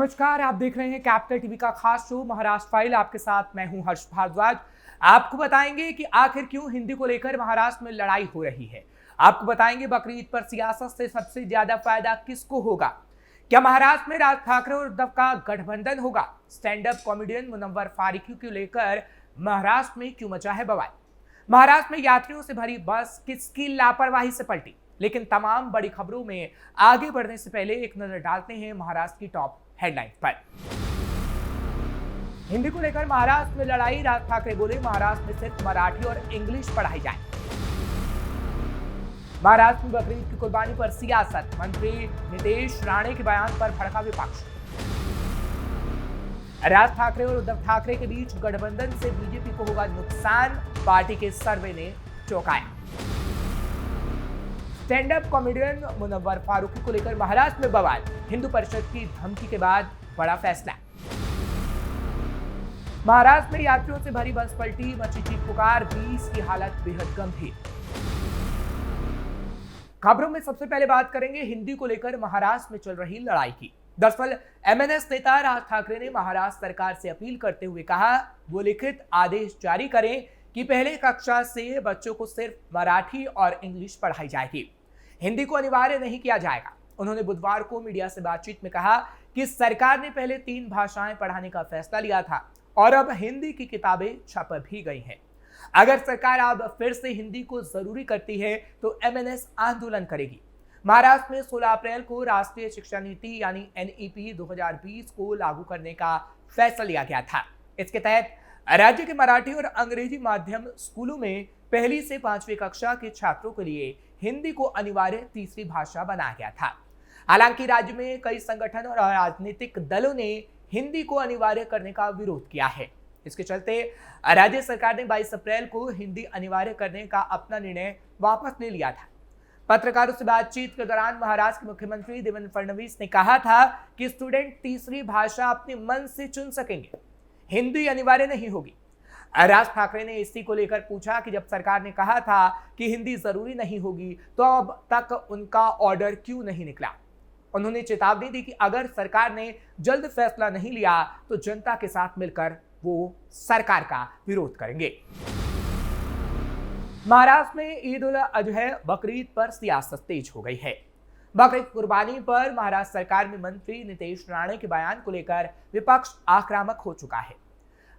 नमस्कार, आप देख रहे हैं कैपिटल टीवी का खास शो महाराष्ट्र फाइल। आपके साथ मैं हूं हर्ष भारद्वाज। आपको बताएंगे कि आखिर क्यों हिंदी को लेकर महाराष्ट्र में लड़ाई हो रही है। आपको बताएंगे बकरीद पर सियासत से सबसे ज्यादा फायदा किसको होगा। क्या महाराष्ट्र में राज ठाकरे और उद्धव का गठबंधन होगा। Stand up comedian Munawar Faruqui को लेकर महाराष्ट्र में क्यों मचा है बवाल। महाराष्ट्र में यात्रियों से भरी बस किसकी लापरवाही से पलटी। लेकिन तमाम बड़ी खबरों में आगे बढ़ने से पहले एक नजर डालते हैं महाराष्ट्र की टॉप हेडलाइन पर। हिंदी को लेकर महाराष्ट्र में लड़ाई। राज ठाकरे बोले महाराष्ट्र में सिर्फ मराठी और इंग्लिश पढ़ाई जाए। महाराष्ट्र में बकरीद की कुर्बानी पर सियासत। मंत्री नीतीश राणे के बयान पर भड़का विपक्ष। राज ठाकरे और उद्धव ठाकरे के बीच गठबंधन से बीजेपी को होगा नुकसान, पार्टी के सर्वे ने चौंकाया। Stand up comedian Munawar Faruqui को लेकर महाराष्ट्र में बवाल। हिंदू परिषद की धमकी के बाद बड़ा फैसला। महाराष्ट्र में यात्रियों से भरी बस पलटी, मची चीख पुकार, 20 की हालत बेहद गंभीर। खबरों में सबसे पहले बात करेंगे हिंदी को लेकर महाराष्ट्र में चल रही लड़ाई की। दरअसल एमएनएस नेता राज ठाकरे ने महाराष्ट्र सरकार से अपील करते हुए कहा वो लिखित आदेश जारी करें कि पहले कक्षा से बच्चों को सिर्फ मराठी और इंग्लिश पढ़ाई जाएगी, हिंदी को अनिवार्य नहीं किया जाएगा। उन्होंने बुधवार को मीडिया से बातचीत में कहा कि सरकार ने पहले 3 भाषाएं पढ़ाने का फैसला लिया था और अब हिंदी की किताबें छप भी गई हैं। अगर सरकार अब फिर से हिंदी को जरूरी करती है तो एमएनएस आंदोलन करेगी। महाराष्ट्र में 16 अप्रैल को राष्ट्रीय शिक्षा नीति यानी एनईपी 2020 को लागू करने का फैसला लिया गया था। इसके तहत राज्य के मराठी और अंग्रेजी माध्यम स्कूलों में पहली से 5वीं कक्षा के छात्रों के लिए हिंदी को अनिवार्य तीसरी भाषा बनाया गया था। हालांकि राज्य में कई संगठन और राजनीतिक दलों ने हिंदी को अनिवार्य करने का विरोध किया है। इसके चलते राज्य सरकार ने 22 अप्रैल को हिंदी अनिवार्य करने का अपना निर्णय वापस ले लिया था। पत्रकारों से बातचीत के दौरान महाराष्ट्र के मुख्यमंत्री देवेंद्र फडणवीस ने कहा था कि स्टूडेंट तीसरी भाषा अपने मन से चुन सकेंगे, हिंदी अनिवार्य नहीं होगी। राज ठाकरे ने इसी को लेकर पूछा कि जब सरकार ने कहा था कि हिंदी जरूरी नहीं होगी तो अब तक उनका ऑर्डर क्यों नहीं निकला। उन्होंने चेतावनी दी कि अगर सरकार ने जल्द फैसला नहीं लिया तो जनता के साथ मिलकर वो सरकार का विरोध करेंगे। महाराष्ट्र में ईद उल अजहा बकरीद पर सियासत तेज हो गई है। बकरीद कुर्बानी पर महाराष्ट्र सरकार में मंत्री नीतीश राणे के बयान को लेकर विपक्ष आक्रामक हो चुका है।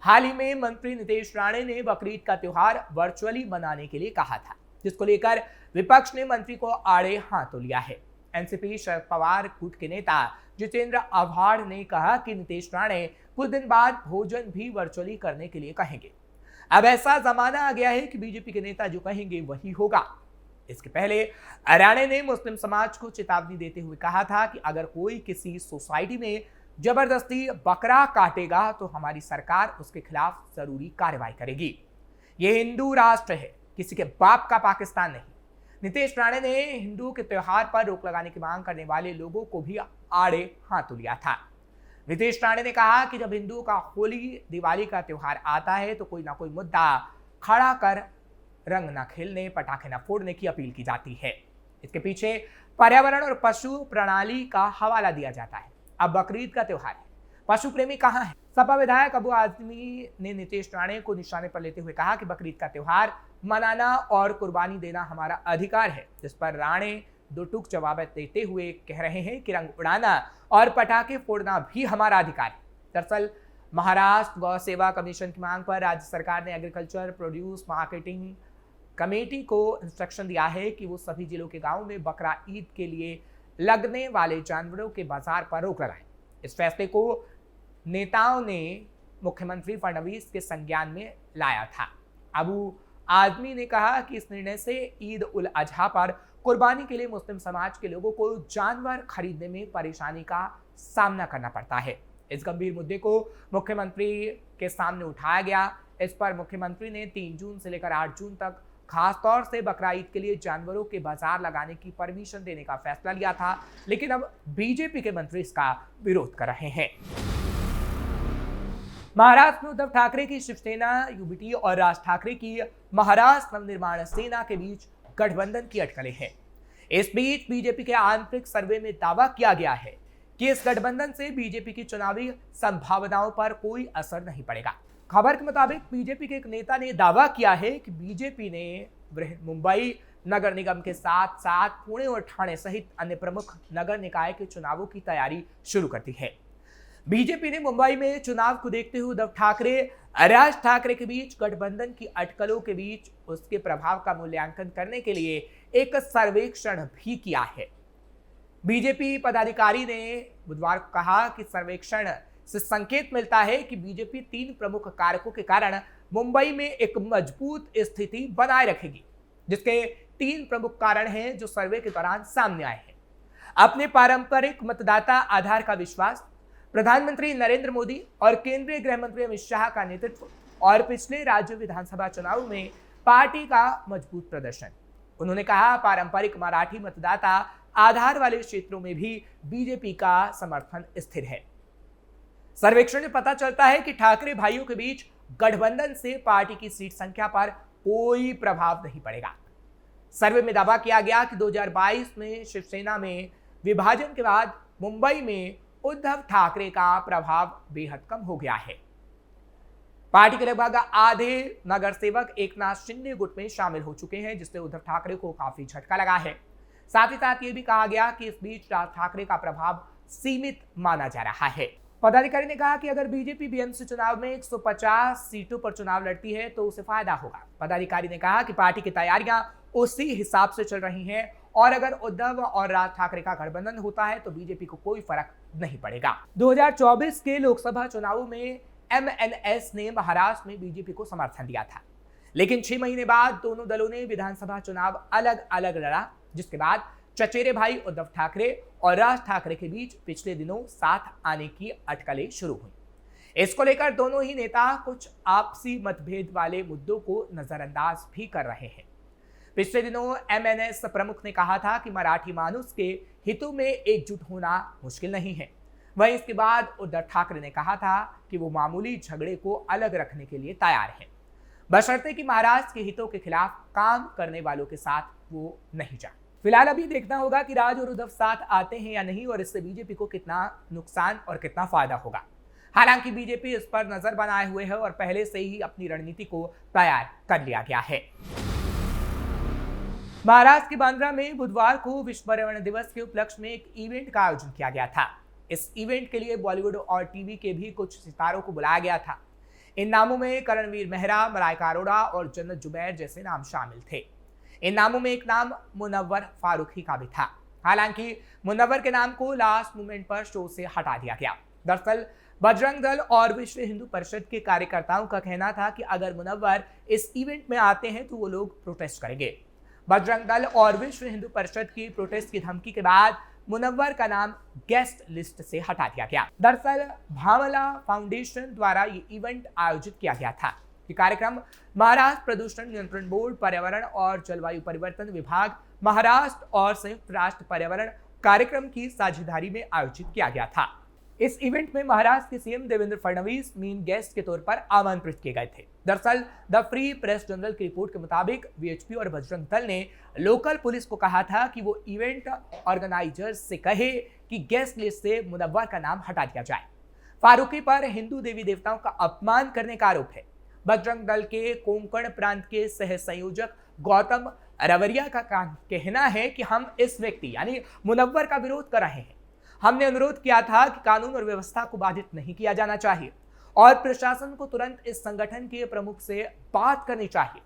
हाल ही में मंत्री नीतीश राणे ने बकरीद का त्योहार वर्चुअली मनाने के लिए कहा था, जिसको लेकर विपक्ष ने मंत्री को आड़े हाथों लिया है। एनसीपी शरद पवार गुट के नेता जितेंद्र आव्हाड ने कहा कि नीतीश राणे कुछ दिन बाद भोजन भी वर्चुअली करने के लिए कहेंगे। अब ऐसा जमाना आ गया है कि बीजेपी के नेता जो कहेंगे वही होगा। इसके पहले राणे ने मुस्लिम समाज को चेतावनी देते हुए कहा था कि अगर कोई किसी सोसाइटी में जबरदस्ती बकरा काटेगा तो हमारी सरकार उसके खिलाफ जरूरी कार्रवाई करेगी। यह हिंदू राष्ट्र है, किसी के बाप का पाकिस्तान नहीं। नीतीश राणे ने हिंदू के त्योहार पर रोक लगाने की मांग करने वाले लोगों को भी आड़े हाथों लिया था। नीतीश राणे ने कहा कि जब हिंदुओं का होली दिवाली का त्योहार आता है तो कोई ना कोई मुद्दा खड़ा कर रंग न खेलने, पटाखे न फोड़ने की अपील की जाती है। इसके पीछे पर्यावरण और पशु प्रणाली का हवाला दिया जाता है। अब बकरीद का त्योहार है, पशु प्रेमी कहां है। सपा विधायक अबू आजमी ने नीतीश राणे को निशाने पर लेते हुए कहा कि बकरीद का त्योहार मनाना और कुर्बानी देना हमारा अधिकार है, जिस पर राणे दो टूक जवाब देते हुए कह रहे हैं कि रंग उड़ाना और पटाखे फोड़ना भी हमारा अधिकार है। दरअसल महाराष्ट्र गौ सेवा कमीशन की मांग पर राज्य सरकार ने एग्रीकल्चर प्रोड्यूस मार्केटिंग कमेटी को इंस्ट्रक्शन दिया है कि वो सभी जिलों के गांवों में बकरा ईद के लिए लगने वाले जानवरों के बाजार पर रोक लगाएं। इस फैसले को नेताओं ने मुख्यमंत्री फडणवीस के संज्ञान में लाया था। अबू आजमी ने कहा कि इस निर्णय से ईद उल अजहा पर कुर्बानी के लिए मुस्लिम समाज के लोगों को जानवर खरीदने में परेशानी का सामना करना पड़ता है। इस गंभीर मुद्दे को मुख्यमंत्री के सामने उठाया गया। इस पर मुख्यमंत्री ने 3 जून से लेकर 8 जून तक खासतौर से बकरा ईद के लिए जानवरों के बाजार लगाने की परमिशन देने का फैसला लिया था, लेकिन अब बीजेपी के मंत्री इसका विरोध कर रहे हैं। महाराष्ट्र में उद्धव ठाकरे की शिवसेना यूबीटी और राज ठाकरे की महाराष्ट्र नवनिर्माण सेना के बीच गठबंधन की अटकलें हैं। इस बीच बीजेपी के आंतरिक सर्वे में दावा किया गया है कि इस गठबंधन से बीजेपी की चुनावी संभावनाओं पर कोई असर नहीं पड़ेगा। खबर के मुताबिक बीजेपी के एक नेता ने दावा किया है कि बीजेपी ने मुंबई नगर निगम के साथ साथ पुणे और ठाणे सहित अन्य प्रमुख नगर निकाय के चुनावों की तैयारी शुरू कर दी है। बीजेपी ने मुंबई में चुनाव को देखते हुए उद्धव ठाकरे, राज ठाकरे के बीच गठबंधन की अटकलों के बीच उसके प्रभाव का मूल्यांकन करने के लिए एक सर्वेक्षण भी किया है। बीजेपी पदाधिकारी ने बुधवार को कहा कि सर्वेक्षण से संकेत मिलता है कि बीजेपी 3 प्रमुख कारकों के कारण मुंबई में एक मजबूत स्थिति बनाए रखेगी, जिसके 3 प्रमुख कारण हैं जो सर्वे के दौरान सामने आए हैं। अपने पारंपरिक मतदाता आधार का विश्वास, प्रधानमंत्री नरेंद्र मोदी और केंद्रीय गृह मंत्री अमित शाह का नेतृत्व और पिछले राज्य विधानसभा चुनाव में पार्टी का मजबूत प्रदर्शन। उन्होंने कहा, पारंपरिक मराठी मतदाता आधार वाले क्षेत्रों में भी बीजेपी का समर्थन स्थिर है। सर्वेक्षण में पता चलता है कि ठाकरे भाइयों के बीच गठबंधन से पार्टी की सीट संख्या पर कोई प्रभाव नहीं पड़ेगा। सर्वे में दावा किया गया कि 2022 में शिवसेना में विभाजन के बाद मुंबई में उद्धव ठाकरे का प्रभाव बेहद कम हो गया है। पार्टी के लगभग आधे नगर सेवक एकनाथ शिंदे गुट में शामिल हो चुके हैं, जिससे उद्धव ठाकरे को काफी झटका लगा है। साथ ही साथ ये भी कहा गया कि इस बीच राज ठाकरे का प्रभाव सीमित माना जा रहा है। पदाधिकारी ने कहा कि अगर बीजेपी बीएमसी चुनाव में 150 सीटों पर चुनाव लड़ती है तो उसे फायदा होगा। पदाधिकारी ने कहा कि पार्टी की तैयारियां उसी हिसाब से चल रही हैं और अगर उद्धव और राज ठाकरे का गठबंधन होता है तो बीजेपी को कोई फर्क नहीं पड़ेगा। 2024 के लोकसभा चुनावों में एमएनएस ने महाराष्ट्र में बीजेपी को समर्थन दिया था, लेकिन 6 महीने बाद दोनों दलों ने विधानसभा चुनाव अलग अलग लड़ा, जिसके बाद चचेरे भाई उद्धव ठाकरे और राज ठाकरे के बीच पिछले दिनों साथ आने की अटकलें शुरू हुई। इसको लेकर दोनों ही नेता कुछ आपसी मतभेद वाले मुद्दों को नजरअंदाज भी कर रहे हैं। पिछले दिनों एमएनएस प्रमुख ने कहा था कि मराठी मानुस के हितों में एकजुट होना मुश्किल नहीं है। वहीं इसके बाद उद्धव ठाकरे ने कहा था कि वो मामूली झगड़े को अलग रखने के लिए तैयार हैं, बशर्ते कि महाराष्ट्र के हितों के खिलाफ काम करने वालों के साथ वो नहीं जाए। फिलहाल अभी देखना होगा कि राज और उद्धव साथ आते हैं या नहीं और इससे बीजेपी को कितना नुकसान और कितना फायदा होगा। हालांकि बीजेपी इस पर नजर बनाए हुए है और पहले से ही अपनी रणनीति को तैयार कर लिया गया है। महाराष्ट्र के बांद्रा में बुधवार को विश्व पर्यावरण दिवस के उपलक्ष्य में एक इवेंट का आयोजन किया गया था। इस इवेंट के लिए बॉलीवुड और टीवी के भी कुछ सितारों को बुलाया गया था। इन नामों में करणवीर मेहरा, मलाइका अरोड़ा और जन्नत जुबैर जैसे नाम शामिल थे। इन नामों में एक नाम मुनव्वर फारूकी का भी था। हालांकि मुनव्वर के नाम को लास्ट मोमेंट पर शो से हटा दिया गया। दरअसल बजरंग दल और विश्व हिंदू परिषद के कार्यकर्ताओं का कहना था कि अगर मुनव्वर इस इवेंट में आते हैं तो वो लोग प्रोटेस्ट करेंगे। बजरंग दल और विश्व हिंदू परिषद की प्रोटेस्ट की धमकी के बाद मुनव्वर का नाम गेस्ट लिस्ट से हटा दिया गया। दरअसल भामला फाउंडेशन द्वारा ये इवेंट आयोजित किया गया था। ये कार्यक्रम महाराष्ट्र प्रदूषण नियंत्रण बोर्ड, पर्यावरण और जलवायु परिवर्तन विभाग, महाराष्ट्र और संयुक्त राष्ट्र पर्यावरण कार्यक्रम की साझेदारी में आयोजित किया गया था। इस इवेंट में महाराष्ट्र के CM Devendra Fadnavis main guest के तौर पर आमंत्रित किए गए थे। दरअसल द फ्री प्रेस जर्नल की रिपोर्ट के मुताबिक वीएचपी और बजरंग दल ने लोकल पुलिस को कहा था कि वो इवेंट ऑर्गेनाइजर्स से कहे कि गेस्ट लिस्ट से मुनव्वर का नाम हटा दिया जाए। फारूकी पर हिंदू देवी देवताओं का अपमान करने का आरोप है। बजरंग दल के कोंकण प्रांत के सह संयोजक गौतम रवरिया का कहना है कि हम इस व्यक्ति यानी मुनव्वर का विरोध कर रहे हैं। हमने अनुरोध किया था कि कानून और व्यवस्था को बाधित नहीं किया जाना चाहिए और प्रशासन को तुरंत इस संगठन के प्रमुख से बात करनी चाहिए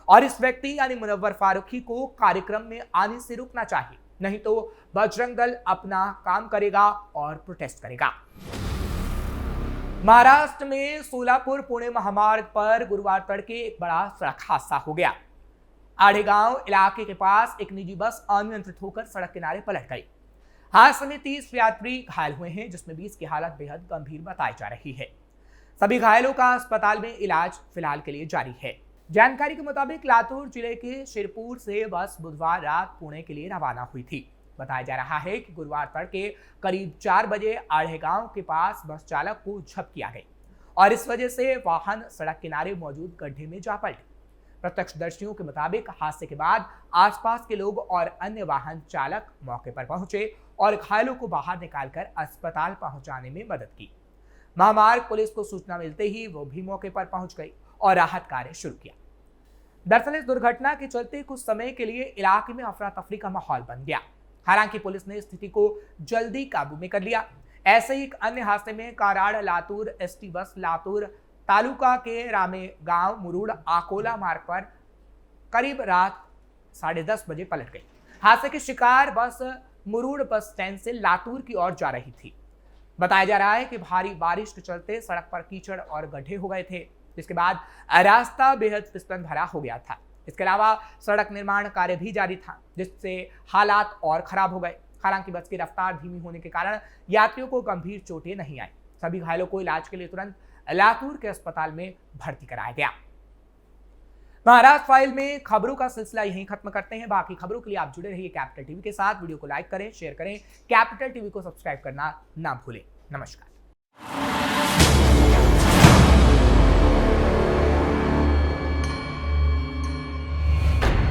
और इस व्यक्ति यानी मुनव्वर फारूकी को कार्यक्रम में आने से रोकना चाहिए, नहीं तो बजरंग दल अपना काम करेगा और प्रोटेस्ट करेगा। महाराष्ट्र में सोलापुर पुणे महामार्ग पर गुरुवार तड़के एक बड़ा सड़क हादसा हो गया। आढ़ेगांव इलाके के पास एक निजी बस अनियंत्रित होकर सड़क किनारे पलट गई। हादसे में 30 यात्री घायल हुए हैं, जिसमें 20 की हालत बेहद गंभीर बताई जा रही है। सभी घायलों का अस्पताल में इलाज फिलहाल के लिए जारी है। जानकारी के मुताबिक लातूर जिले के शिरपुर से बस बुधवार रात पुणे के लिए रवाना हुई थी। बताया जा रहा है कि गुरुवार तड़के करीब 4 बजे आढ़ेगांव के पास बस चालक को झपकी आ गई और इस वजह से वाहन सड़क किनारे मौजूद गड्ढे में जा पलटे। प्रत्यक्षदर्शियों के मुताबिक हादसे के बाद आसपास के लोग और अन्य वाहन चालक मौके पर पहुंचे और घायलों को बाहर निकालकर अस्पताल पहुंचाने में मदद की। महामार्ग पुलिस को सूचना मिलते ही वो भी मौके पर पहुंच गई और राहत कार्य शुरू किया। दरअसल इस दुर्घटना के चलते कुछ समय के लिए इलाके में अफरा तफरी का माहौल बन गया। हालांकि पुलिस ने स्थिति को जल्दी काबू में कर लिया। ऐसे ही एक अन्य हादसे में काराड़ लातूर एसटी बस लातूर तालुका के रामे गांव मुरुड़ आकोला मार्ग पर करीब रात 10:30 बजे पलट गई। हादसे की शिकार बस मुरुड़ बस स्टैंड से लातूर की ओर जा रही थी। बताया जा रहा है कि भारी बारिश के चलते सड़क पर कीचड़ और गड्ढे हो गए थे, जिसके बाद रास्ता बेहद फिसलन भरा हो गया था। इसके अलावा सड़क निर्माण कार्य भी जारी था, जिससे हालात और खराब हो गए। हालांकि बस की रफ्तार धीमी होने के कारण यात्रियों को गंभीर चोटें नहीं आई। सभी घायलों को इलाज के लिए तुरंत लातूर के अस्पताल में भर्ती कराया गया। महाराष्ट्र फाइल में खबरों का सिलसिला यहीं खत्म करते हैं। बाकी खबरों के लिए आप जुड़े रहिए कैपिटल टीवी के साथ। वीडियो को लाइक करें, शेयर करें, कैपिटल टीवी को सब्सक्राइब करना ना भूलें। नमस्कार।